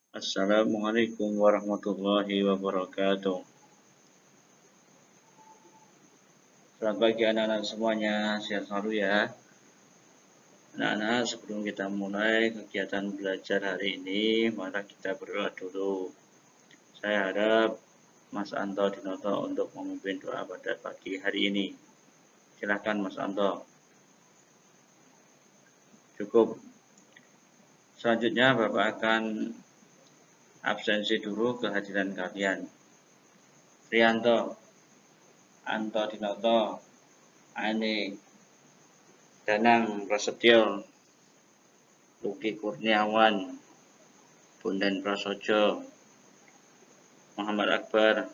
Assalamualaikum warahmatullahi wabarakatuh. Selamat pagi anak-anak semuanya, sehat selalu ya. Anak-anak, sebelum kita mulai kegiatan belajar hari ini, mari kita berdoa dulu. Saya harap Mas Anto Dinoto untuk memimpin doa pada pagi hari ini. Silakan Mas Anto. Cukup. Selanjutnya Bapak akan absensi dulu kehadiran kalian. Trianto, Anto Dinoto, Ani, Danang Prasetyo, Luki Kurniawan, Bondan Prasojo, Muhammad Akbar,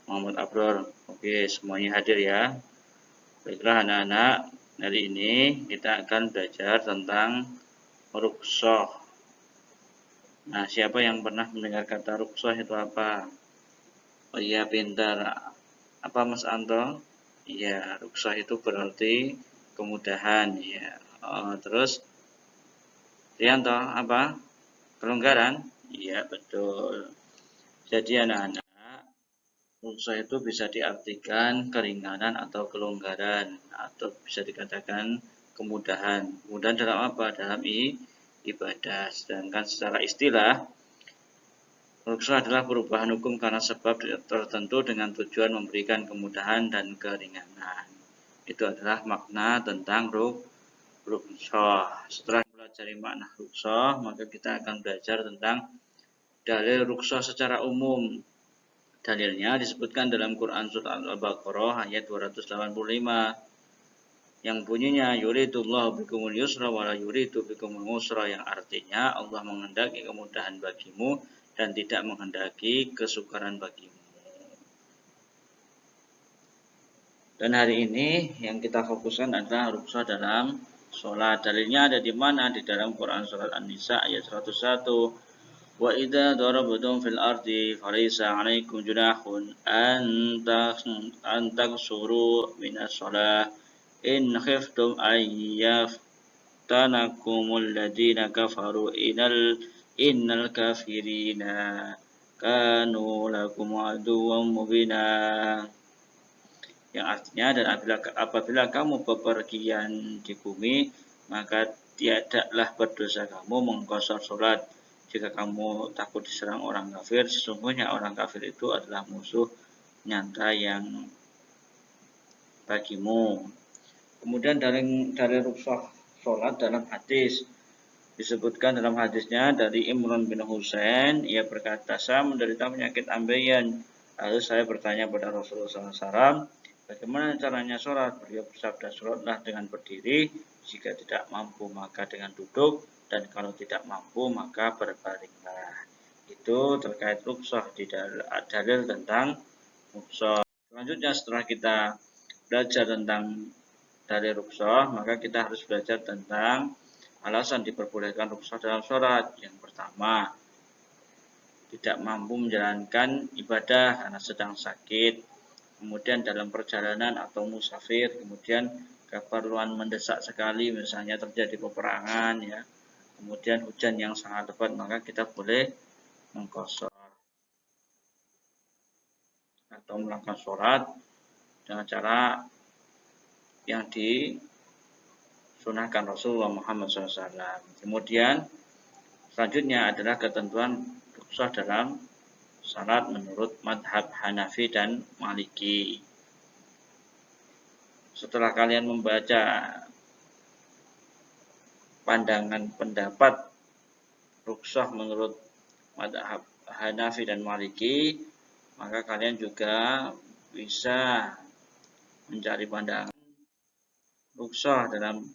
Muhammad Abror. Oke, semuanya hadir ya. Baiklah anak-anak, hari ini kita akan belajar tentang ruqsah. Nah, siapa yang pernah mendengar kata ruqsah itu apa? Oh iya, pintar. Apa Mas Anto? Iya, ruqsah itu berarti kemudahan ya. Terus Rianto apa? Kelonggaran? Iya, betul. Jadi anak-anak, ruqsah itu bisa diartikan keringanan atau kelonggaran, atau bisa dikatakan kemudahan. Kemudahan dalam apa? Dalam ibadah. Sedangkan secara istilah, ruqsah adalah perubahan hukum karena sebab tertentu dengan tujuan memberikan kemudahan dan keringanan. Itu adalah makna tentang ruqsah. Setelah mempelajari makna ruqsah, maka kita akan belajar tentang dalil ruqsah secara umum. Dalilnya disebutkan dalam Quran Surat Al-Baqarah ayat 285 yang bunyinya yuridullahu bikumul yusra wa la yuridu bikumul usra, yang artinya Allah menghendaki kemudahan bagimu dan tidak menghendaki kesukaran bagimu. Dan hari ini yang kita fokuskan adalah ruqsah dalam sholat. Dalilnya ada di mana? Di dalam Quran Surat An-Nisa ayat 101. Wa idza darabtum fil ardi falaysa 'alaikum junahun an taksuru minas shalah in khiftum ayyaftanakumul ladina kafaru innal kafirina kanu lakum aduwwan mubina. Yang artinya, dan apabila kamu bepergian di bumi, maka tiadalah berdosa kamu mengqashar sholat. Jika kamu takut diserang orang kafir, sesungguhnya orang kafir itu adalah musuh nyata yang bagimu. Kemudian dari ruqsah sholat dalam hadis, disebutkan dalam hadisnya dari Imran bin Husain, ia berkata, saya menderita penyakit ambeien. Lalu saya bertanya pada Rasulullah SAW, bagaimana caranya sholat? Beliau bersabda, sholatlah dengan berdiri, jika tidak mampu maka dengan duduk, dan kalau tidak mampu maka berbaringlah. Itu terkait ruqsah, di dalil tentang ruqsah. Selanjutnya, setelah kita belajar tentang dalil ruqsah, maka kita harus belajar tentang alasan diperbolehkan ruqsah dalam sholat. Yang pertama, tidak mampu menjalankan ibadah karena sedang sakit, kemudian dalam perjalanan atau musafir, kemudian keperluan mendesak sekali, misalnya terjadi peperangan ya, kemudian hujan yang sangat lebat, maka kita boleh mengqashar atau melakukan sholat dengan cara yang disunahkan Rasulullah Muhammad SAW. Kemudian selanjutnya adalah ketentuan ruqsah dalam salat menurut madhab Hanafi dan Maliki. Setelah kalian membaca pandangan pendapat ruqsah menurut madhab Hanafi dan Maliki, maka kalian juga bisa mencari pandangan ruqsah dalam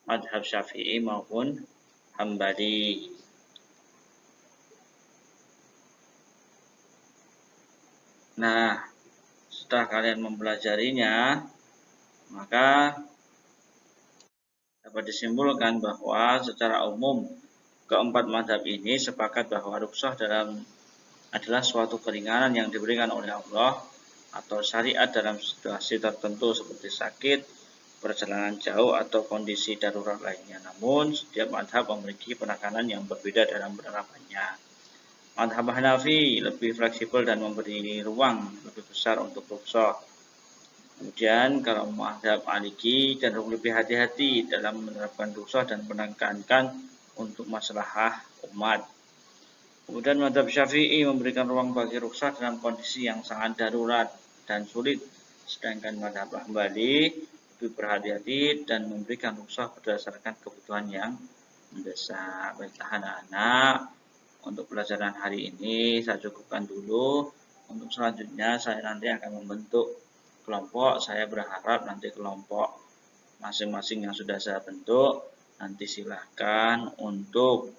madhab Syafi'i maupun Hambali. Nah, setelah kalian mempelajarinya, maka dapat disimpulkan bahwa secara umum keempat madhab ini sepakat bahwa ruqsah adalah suatu keringanan yang diberikan oleh Allah atau syariat dalam situasi tertentu seperti sakit, perjalanan jauh atau kondisi darurat lainnya. Namun setiap mazhab memiliki penekanan yang berbeda dalam penerapannya. Mazhab Hanafi lebih fleksibel dan memberi ruang lebih besar untuk rukhsah. Kemudian kalau mazhab Maliki cenderung lebih hati-hati dalam menerapkan rukhsah dan menekankan untuk maslahah umat. Kemudian mazhab Syafi'i memberikan ruang bagi rukhsah dalam kondisi yang sangat darurat dan sulit. Sedangkan mazhab Hambali lebih berhati-hati dan memberikan rukhsah berdasarkan kebutuhan yang mendesak. Baiklah anak-anak, untuk pelajaran hari ini saya cukupkan dulu. Untuk selanjutnya saya nanti akan membentuk kelompok. Saya berharap nanti kelompok masing-masing yang sudah saya bentuk nanti silahkan untuk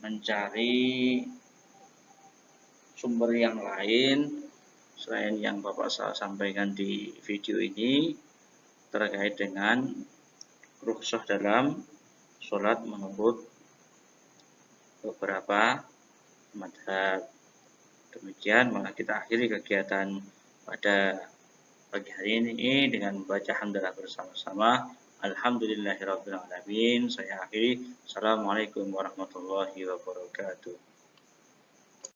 mencari sumber yang lain selain yang Bapak sampaikan di video ini terkait dengan rukhsah dalam sholat menurut beberapa mazhab. Demikian maka kita akhiri kegiatan pada pagi hari ini dengan membaca hamdalah bersama-sama. Alhamdulillahirabbil alamin. Saya akhiri. Assalamualaikum warahmatullahi wabarakatuh.